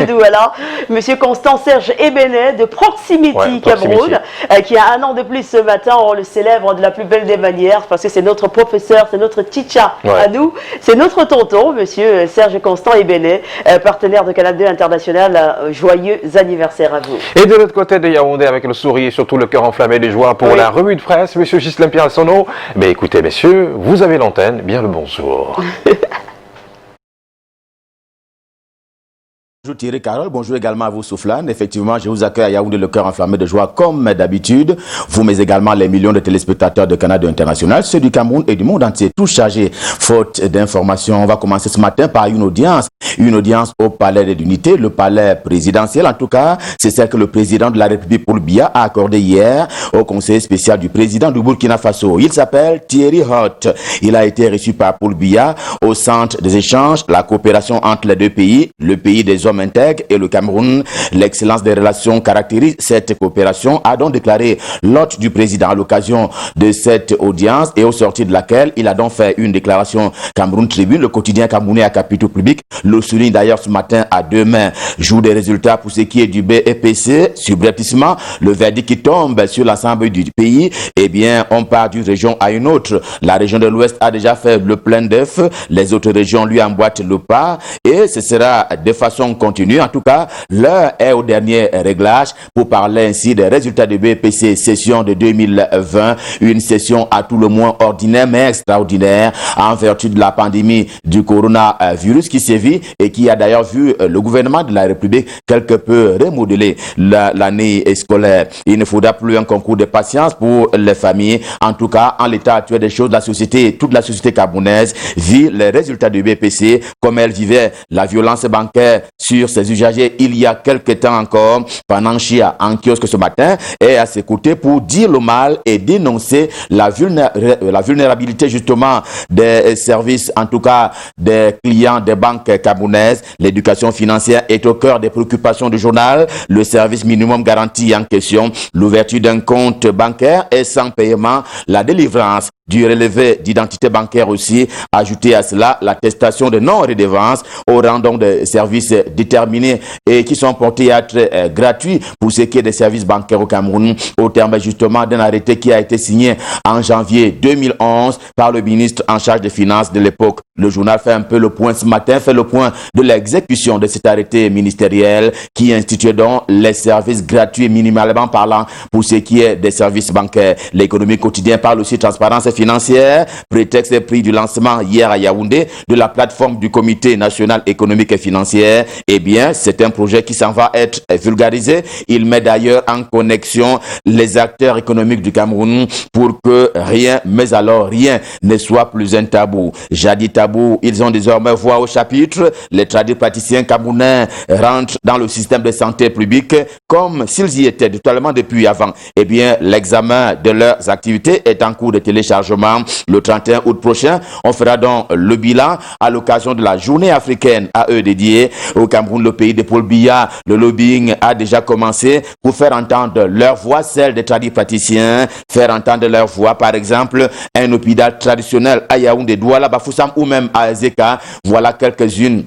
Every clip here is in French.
Douala, Monsieur Constant Serge Ebenet de Proximity Cameroun, qui a un an de plus ce matin. On le célèbre de la plus belle des manières parce que c'est notre professeur, c'est notre teacher à nous, c'est notre tonton, Monsieur Serge Constant Ebenet, partenaire de Canal 2 International. Joyeux anniversaire à vous. Et de l'autre côté de Yaoundé, avec le sourire et surtout le cœur enflammé de joie pour la revue de presse, Monsieur Ghislain Pierre-Sonneau. Mais écoutez, messieurs, vous avez l'antenne. Bien le bonjour. Bonjour Thierry Carole, bonjour également à vous Souflane. Effectivement, je vous accueille à Yaoundé le cœur enflammé de joie comme d'habitude. Vous, mais également les millions de téléspectateurs de Canal 2 International, ceux du Cameroun et du monde entier, tout chargé. Faute d'informations, on va commencer ce matin par une audience au palais de l'unité, le palais présidentiel. En tout cas, c'est celle que le président de la République Paul Biya a accordée hier au conseiller spécial du président du Burkina Faso. Il s'appelle Thierry Hott. Il a été reçu par Paul Biya au centre des échanges, la coopération entre les deux pays, le pays des hommes intègres et le Cameroun. L'excellence des relations caractérise cette coopération, a donc déclaré l'hôte du président à l'occasion de cette audience et au sortir de laquelle il a donc fait une déclaration. Cameroun Tribune, le quotidien camerounais à capitaux publics, le souligne d'ailleurs ce matin à deux mains. Jour des résultats pour ce qui est du BEPC, subrepticement, le verdict qui tombe sur l'ensemble du pays, eh bien, on part d'une région à une autre. La région de l'Ouest a déjà fait le plein d'œufs, les autres régions lui emboîtent le pas et ce sera de façon continue. En tout cas, l'heure est au dernier réglage pour parler ainsi des résultats de BEPC session de 2020, une session à tout le moins ordinaire mais extraordinaire en vertu de la pandémie du coronavirus qui sévit et qui a d'ailleurs vu le gouvernement de la République quelque peu remodeler l'année scolaire. Il ne faudra plus un concours de patience pour les familles. En tout cas, en l'état actuel des choses, la société, toute la société camerounaise vit les résultats du BPC comme elle vivait la violence bancaire sur ses usagers il y a quelques temps encore. Pendant Chia en kiosque ce matin est à ses côtés pour dire le mal et dénoncer la vulnérabilité justement des services, en tout cas des clients des banques camerounaises. L'éducation financière est au cœur des préoccupations du journal. Le service minimum garanti en question, l'ouverture d'un compte bancaire et sans paiement, la délivrance du relevé d'identité bancaire aussi. Ajouter à cela l'attestation de non-redevance au rang donc de services déterminés et qui sont portés à être gratuits pour ce qui est des services bancaires au Cameroun, au terme justement d'un arrêté qui a été signé en janvier 2011 par le ministre en charge des finances de l'époque. Le journal fait un peu le point ce matin, fait le point de l'exécution de cet arrêté ministériel qui institue donc les services gratuits minimalement parlant pour ce qui est des services bancaires. L'économie quotidienne parle aussi de transparence financière, prétexte et prix du lancement hier à Yaoundé de la plateforme du Comité national économique et financier. Eh bien, c'est un projet qui s'en va être vulgarisé. Il met d'ailleurs en connexion les acteurs économiques du Cameroun pour que rien, mais alors rien, ne soit plus un tabou. Jadis tabou, ils ont désormais voix au chapitre. Les praticiens camerounais rentrent dans le système de santé publique comme s'ils y étaient totalement depuis avant. Eh bien, l'examen de leurs activités est en cours de téléchargement. Le 31 août prochain, on fera donc le bilan à l'occasion de la journée africaine à eux dédiée. Au Cameroun, le pays de Paul Biya, le lobbying a déjà commencé pour faire entendre leur voix, celle des praticiens, faire entendre leur voix, par exemple, un hôpital traditionnel à Yaoundé, Douala, Bafoussam ou même à Ezeka. Voilà quelques-unes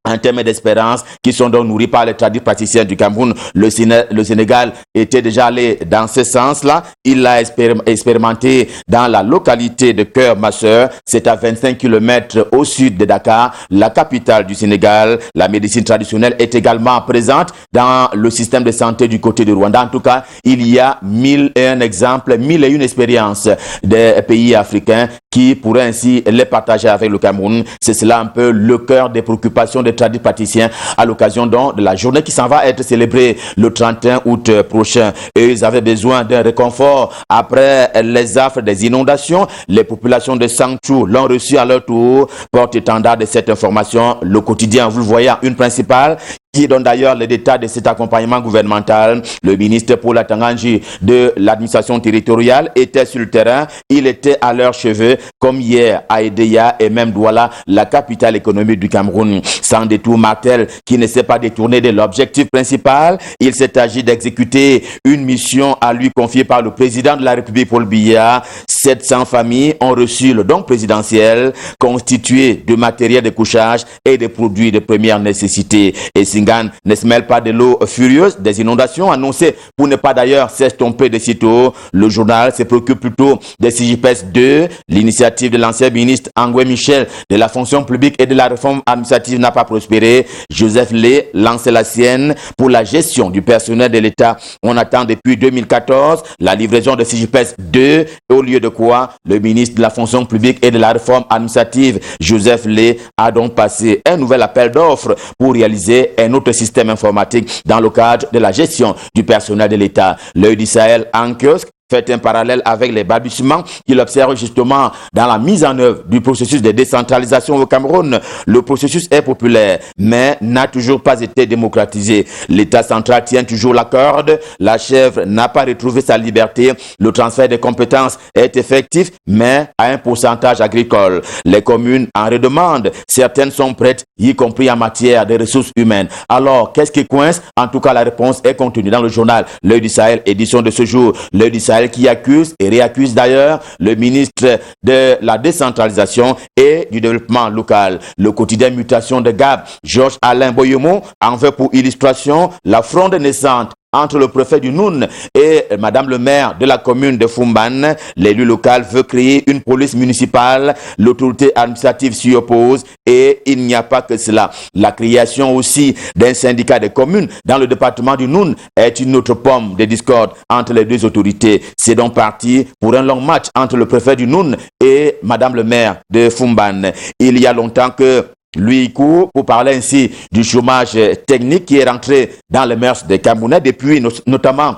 en termes d'espérance qui sont donc nourris par les praticiens du Cameroun. Le Sénégal était déjà allé dans ce sens-là. Il l'a expérimenté dans la localité de Cœur-Masseur. C'est à 25 km au sud de Dakar, la capitale du Sénégal. La médecine traditionnelle est également présente dans le système de santé du côté du Rwanda. En tout cas, il y a 1001 exemples, 1001 expériences des pays africains qui pourraient ainsi les partager avec le Cameroun. C'est cela un peu le cœur des préoccupations des praticiens à l'occasion donc de la journée qui s'en va être célébrée le 31 août prochain. Et ils avaient besoin d'un réconfort après les affres des inondations. Les populations de Sangchou l'ont reçu à leur tour. Porte-étendard de cette information, le quotidien, vous le voyez, une principale qui donne d'ailleurs les détails de cet accompagnement gouvernemental. Le ministre Paul Atanganji de l'administration territoriale était sur le terrain. Il était à leurs cheveux, comme hier à Edea et même Douala, la capitale économique du Cameroun. Sans détour Martel, qui ne s'est pas détourné de l'objectif principal. Il s'est agi d'exécuter une mission à lui confiée par le président de la République Paul Biya. 700 familles ont reçu le don présidentiel constitué de matériel de couchage et de produits de première nécessité. Et ce Singane ne se mêle pas de l'eau furieuse des inondations annoncées pour ne pas d'ailleurs s'estomper de sitôt. Le journal se préoccupe plutôt des CJPS 2. L'initiative de l'ancien ministre Angué Michel de la fonction publique et de la réforme administrative n'a pas prospéré. Joseph Lé lance la sienne pour la gestion du personnel de l'État. On attend depuis 2014 la livraison de CJPS 2, au lieu de quoi le ministre de la fonction publique et de la réforme administrative, Joseph Lé, a donc passé un nouvel appel d'offres pour réaliser un autre système informatique dans le cadre de la gestion du personnel de l'État. L'œil du Sahel en kiosque fait un parallèle avec les balbutiements qu'il observe justement dans la mise en œuvre du processus de décentralisation au Cameroun. Le processus est populaire, mais n'a toujours pas été démocratisé. L'État central tient toujours la corde, la chèvre n'a pas retrouvé sa liberté, le transfert des compétences est effectif, mais à un pourcentage agricole. Les communes en redemandent, certaines sont prêtes, y compris en matière de ressources humaines. Alors, qu'est-ce qui coince? En tout cas, la réponse est contenue dans le journal L'œil du Sahel, édition de ce jour. L'œil du Sahel qui accuse et réaccuse d'ailleurs le ministre de la décentralisation et du développement local. Le quotidien Mutation de Gab, Georges Alain Boyemont, en veut pour illustration la fronde naissante entre le préfet du Noun et madame le maire de la commune de Fumbane. L'élu local veut créer une police municipale, l'autorité administrative s'y oppose et il n'y a pas que cela. La création aussi d'un syndicat de communes dans le département du Noun est une autre pomme de discorde entre les deux autorités. C'est donc parti pour un long match entre le préfet du Noun et madame le maire de Fumbane. Il y a longtemps que lui court pour parler ainsi du chômage technique qui est rentré dans les mœurs des Camerounais depuis notamment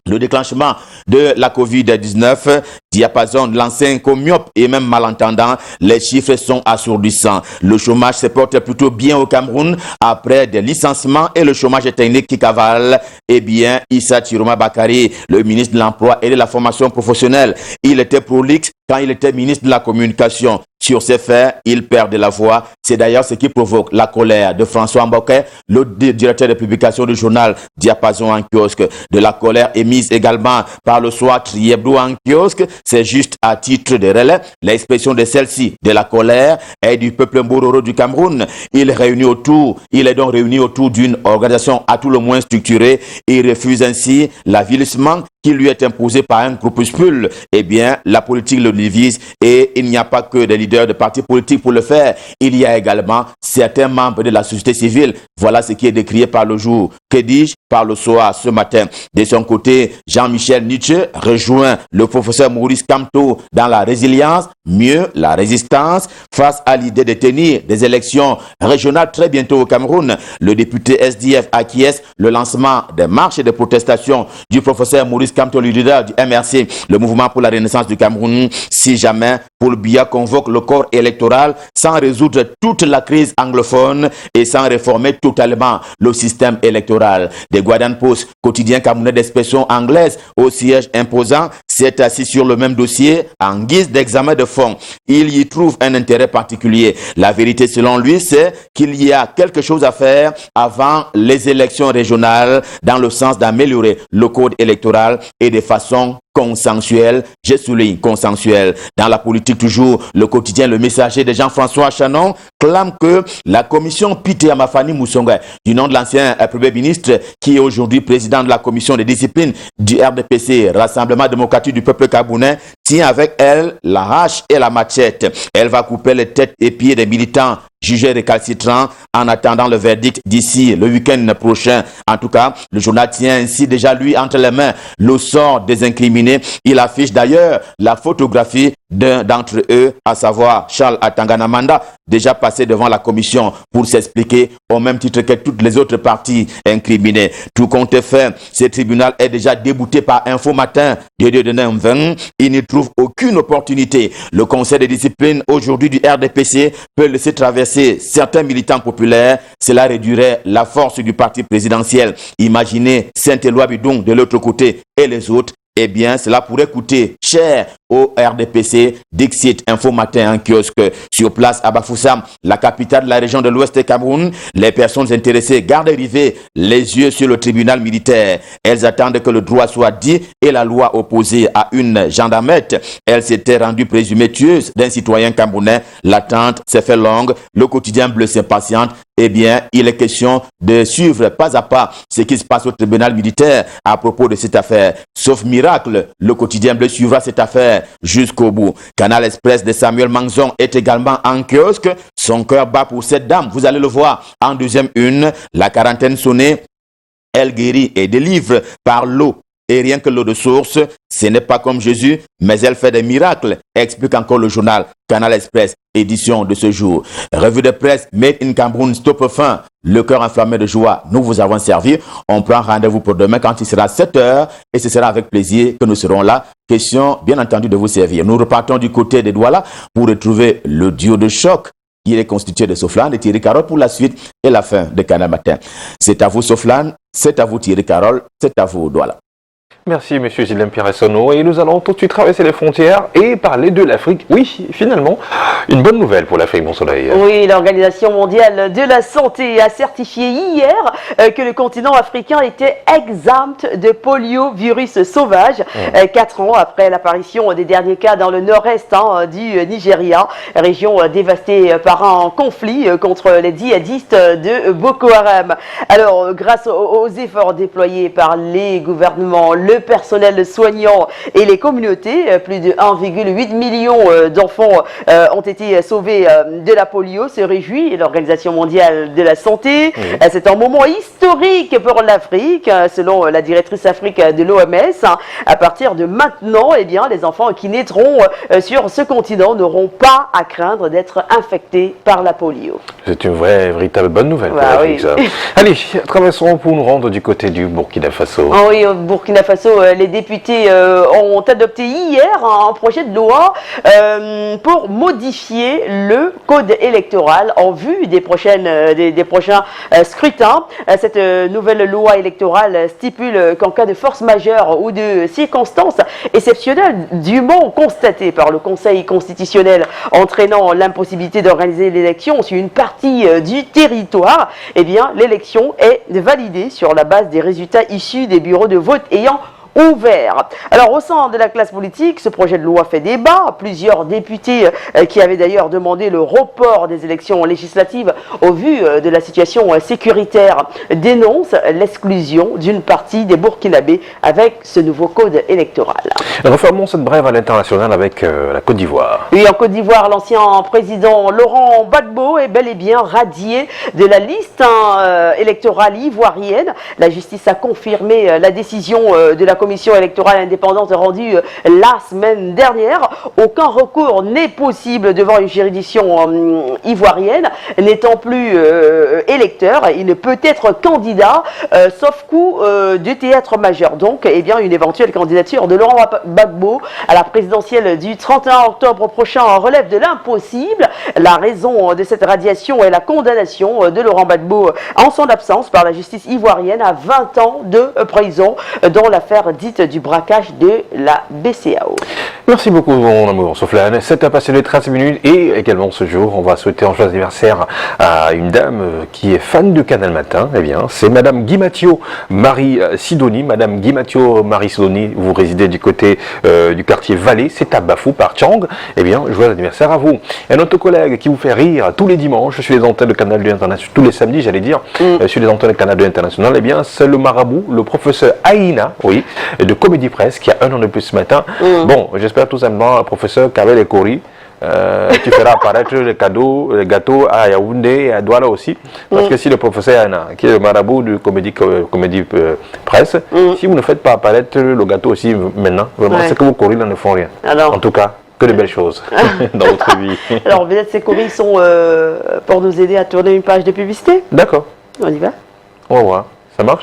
le déclenchement de la Covid-19, diapason de l'ancien comyope et même malentendant, les chiffres sont assourdissants. Le chômage se porte plutôt bien au Cameroun après des licenciements et le chômage technique qui cavale. Eh bien, Issa Chiroma Bakari, le ministre de l'Emploi et de la formation professionnelle, il était prolixe quand il était ministre de la Communication. Sur ces faits, il perd de la voix. C'est d'ailleurs ce qui provoque la colère de François Mboké, le directeur de publication du journal Diapason en kiosque. De la colère émise également par le soir Triebdo en kiosque. C'est juste à titre de relais l'expression de celle-ci, de la colère et du peuple Mbororo du Cameroun. Il est donc réuni autour d'une organisation à tout le moins structurée. Il refuse ainsi l'avilissement qui lui est imposé par un groupuscule. Eh bien, la politique le divise et il n'y a pas que des leaders de partis politiques pour le faire. Il y a également certains membres de la société civile. Voilà ce qui est décrié par le jour. Que dis-je? Par le soir ce matin. De son côté, Jean-Michel Nietzsche rejoint le professeur Maurice Kamto dans la résilience, mieux la résistance face à l'idée de tenir des élections régionales très bientôt au Cameroun. Le député SDF acquiesce le lancement des marches et des protestations du professeur Maurice Kamto, le leader du MRC, le mouvement pour la renaissance du Cameroun. Si jamais Paul Biya convoque le corps électoral sans résoudre toute la crise anglophone et sans réformer totalement le système électoral. The Guardian Post, quotidien camerounais d'expression anglaise au siège imposant, s'est assis sur le même dossier en guise d'examen de fond. Il y trouve un intérêt particulier. La vérité selon lui, c'est qu'il y a quelque chose à faire avant les élections régionales dans le sens d'améliorer le code électoral et de façon consensuel, je souligne consensuel. Dans la politique toujours, le quotidien Le Messager de Jean-François Chanon clame que la commission Pité Amafani Moussonga, du nom de l'ancien Premier ministre, qui est aujourd'hui président de la commission de discipline du RDPC, Rassemblement démocratique du peuple camerounais, tient avec elle la hache et la machette. Elle va couper les têtes et pieds des militants jugé récalcitrant en attendant le verdict d'ici le week-end prochain. En tout cas, le journal tient ainsi déjà lui entre les mains le sort des incriminés. Il affiche d'ailleurs la photographie d'un d'entre eux, à savoir Charles Atanganamanda, déjà passé devant la commission pour s'expliquer au même titre que toutes les autres parties incriminées. Tout compte fait, ce tribunal est déjà débouté par Info Matin de 2020. Il n'y trouve aucune opportunité. Le conseil de discipline aujourd'hui du RDPC peut laisser traverser certains militants populaires. Cela réduirait la force du parti présidentiel. Imaginez Saint-Éloi Bidon de l'autre côté et les autres. Eh bien, cela pourrait coûter cher au RDPC. Dixit, Info Matin, un kiosque sur place à Bafoussam, la capitale de la région de l'Ouest du Cameroun. Les personnes intéressées gardent rivés les yeux sur le tribunal militaire. Elles attendent que le droit soit dit et la loi opposée à une gendarmette. Elle s'était rendue présumée tueuse d'un citoyen camerounais. L'attente s'est fait longue. Le quotidien bleu s'impatiente. Eh bien, il est question de suivre pas à pas ce qui se passe au tribunal militaire à propos de cette affaire. Sauf miracle, le quotidien bleu suivra cette affaire jusqu'au bout. Canal Express de Samuel Manzon est également en kiosque. Son cœur bat pour cette dame. Vous allez le voir en deuxième une. La quarantaine sonnée, elle guérit et délivre par l'eau. Et rien que l'eau de source, ce n'est pas comme Jésus, mais elle fait des miracles, explique encore le journal Canal Express, édition de ce jour. Revue de presse, Made in Cameroun, stop fin. Le cœur enflammé de joie, nous vous avons servi. On prend rendez-vous pour demain quand il sera 7 h et ce sera avec plaisir que nous serons là. Question, bien entendu, de vous servir. Nous repartons du côté des Douala pour retrouver le duo de choc. Il est constitué de Soflan et Thierry Carole pour la suite et la fin de Canal Matin. C'est à vous Soflan, c'est à vous Thierry Carole, c'est à vous Douala. Merci, M. Gilles Pierre-Sonneau. Et nous allons tout de suite traverser les frontières et parler de l'Afrique. Oui, finalement, une bonne nouvelle pour l'Afrique, mon soleil. Oui, l'Organisation mondiale de la santé a certifié hier que le continent africain était exempt de poliovirus sauvage. 4 ans après l'apparition des derniers cas dans le nord-est du Nigeria, région dévastée par un conflit contre les djihadistes de Boko Haram. Alors, grâce aux efforts déployés par les gouvernements, le personnel soignant et les communautés, plus de 1,8 million d'enfants ont été sauvés de la polio, se réjouit l'Organisation mondiale de la santé. C'est un moment historique pour l'Afrique, selon la directrice Afrique de l'OMS. À partir de maintenant, eh bien, les enfants qui naîtront sur ce continent n'auront pas à craindre d'être infectés par la polio. C'est une véritable bonne nouvelle pour l'Afrique, ça. Allez, traversons pour nous rendre du côté du Burkina Faso. Oui, au Burkina Faso, les députés ont adopté hier un projet de loi pour modifier le code électoral en vue des prochains scrutins. Cette nouvelle loi électorale stipule qu'en cas de force majeure ou de circonstances exceptionnelles dûment constatées par le Conseil constitutionnel entraînant l'impossibilité d'organiser l'élection sur une partie du territoire, eh bien, l'élection est validée sur la base des résultats issus des bureaux de vote ayant ouvert. Alors, au sein de la classe politique, ce projet de loi fait débat. Plusieurs députés qui avaient d'ailleurs demandé le report des élections législatives au vu de la situation sécuritaire dénoncent l'exclusion d'une partie des Burkinabés avec ce nouveau code électoral. Refermons cette brève à l'international avec la Côte d'Ivoire. Oui, en Côte d'Ivoire, l'ancien président Laurent Gbagbo est bel et bien radié de la liste électorale ivoirienne. La justice a confirmé la décision de la commission électorale indépendante rendue la semaine dernière. Aucun recours n'est possible devant une juridiction ivoirienne. N'étant plus électeur, il ne peut être candidat sauf coup de théâtre majeur. Donc, eh bien, une éventuelle candidature de Laurent Gbagbo à la présidentielle du 31 octobre prochain relève de l'impossible. La raison de cette radiation est la condamnation de Laurent Gbagbo en son absence par la justice ivoirienne à 20 ans de prison dans l'affaire dite du braquage de la BCAO. Merci beaucoup, mon amour Soflan. C'est un passionné de 13 minutes et également ce jour, on va souhaiter un joyeux anniversaire à une dame qui est fan de Canal Matin. Eh bien, c'est Madame Guimatio Marie Sidonie. Madame Guimatio Marie Sidonie, vous résidez du côté du quartier Vallée, c'est à Bafou par Tchang. Eh bien, joyeux anniversaire à vous. Et notre collègue qui vous fait rire tous les dimanches sur les antennes de Canal 2 International, tous les samedis, j'allais dire, sur les antennes de Canal 2 International, eh bien, c'est le marabout, le professeur Aïna, oui, de Comédie Presse, qui a 1 an de plus ce matin. Bon, j'espère tout simplement, professeur Kabel et Kori, tu feras apparaître les gâteaux à Yaoundé et à Douala aussi. Parce que si le professeur Aïna, qui est le marabout de Comédie Presse, si vous ne faites pas apparaître le gâteau aussi maintenant, vraiment, c'est que vos coris ne font rien. Alors, en tout cas, que de belles choses dans votre vie. Alors, peut-être ces coris sont pour nous aider à tourner une page de publicité. D'accord. On y va. Au revoir.